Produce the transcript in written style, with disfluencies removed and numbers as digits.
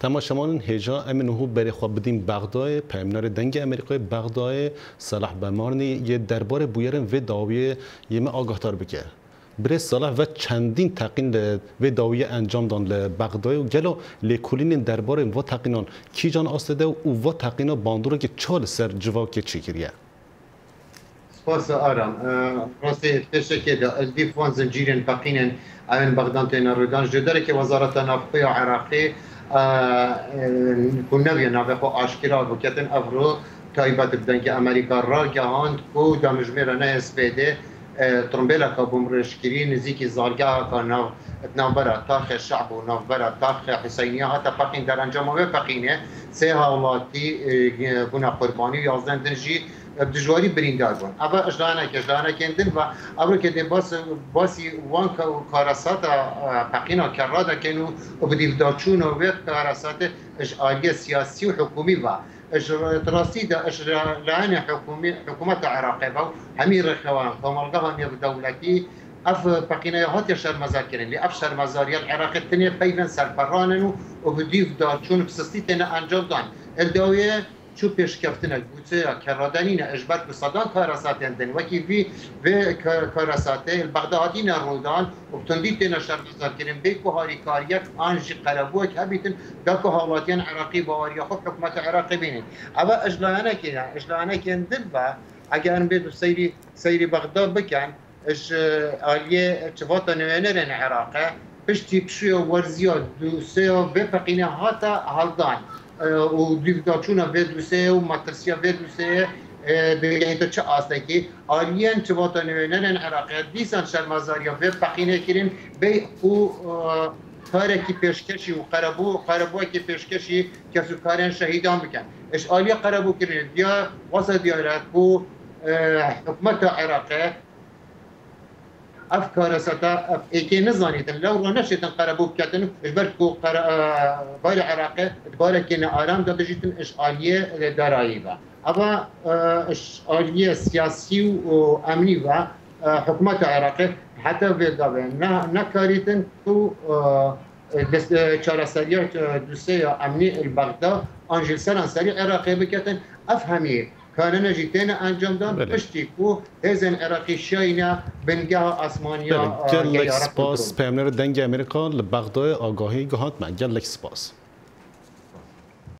تماشامان هجا امن هو بری خواب بدیم بغداد پیامنار دنگ امریکای بغداد صلاح بمارنی یه دربار بویرن و داویه یه ما آگاه تر بکه بره صلاح و چندین تقین و داویه انجام دان لبغداد و گلو لکولین دربار و تقینان کی جان آسده و تقینا باندورو که چال سر جوا که چی کریه سپاس آرام راستی تشکر دیفوان زنجیرن تقینن امن بغداد تینا رودان جداره که وزارت نافقه عراقی کنوی نافقه آشکرا بکتن افرو تایبات بدنگ امریکا را گهاند کو دامجمیر نه SPD ترمبیلا که بومرشکری نزدیکی زارگاه که نوبرا تاخ شعب و نوبرا تاخ حسینیه حتی پقین در انجام و پقینه سه حالاتی گنا قربانی یازدن دنجی دجواری بریندار بون. اما اجدانه کندن و ابرو که باسی وان کاراسات پقینا کرادا کنو و بدیو دارچون و وقت کاراسات اجآلی سیاسی و حکومی و راستی دا لعن حکومت عراقی با همین رخوان کمالگاه همین دولتی اف بقینا هات شرمزار کردن لی اف شرمزاریات عراقی تنی پیون سرپرانن و بدیو دارچون بسستی تن انجام دان الدویه چو پیشکفتن گوته کرادنین اجبار بصدان کاراسات اندن وکی و کاراسات البغدادی نرودان و بتندی تن شرمزار کردن بیکو هاری کاریت آنجی قلبوک هبیتن داکو حالاتیان عراقی باوریا خود حکومت عراقی بینن اما اجلانه کندن و اگر بيدو سيري بغداد بكن اش آلية چفاتا نوانرن عراقه پشتی پشوی ورزیات دوسه بپقینه هاتا هالدان و دیوگاچونا دوسه و ماترسیا دوسه دیگه تو چه آسته که آلیان چفاتا نوانرن عراقه دیسان شرمزاریا بپقینه کرن بی او کاری که پیشکشی و قربو که پیشکشی کسو کارن شهیدان بکن اش آلیه قربو کرن یا واسه دیارت و حکومت عراقه افکار ستا اکی نزانیدن لو رو نشیدن قربو بکتن اجبر کو بار عراقه بار که آرام داده جیتن اش آلیه دارایی با اما اش آلیه سیاسی و امنی و حکومت عراقه حتی ویدابه نه کاریتن تو چهارسالیات دوسته امنی البغداد آنجل سران سری عراقی بکتن افهمی کانون جیتن انجام داد پشتی کو هزن عراقی شاینا بنگاه آسمانیا گلک سپاس پیامنر دنگ امریکا لبغداد آگاهی گهات من گلک سپاس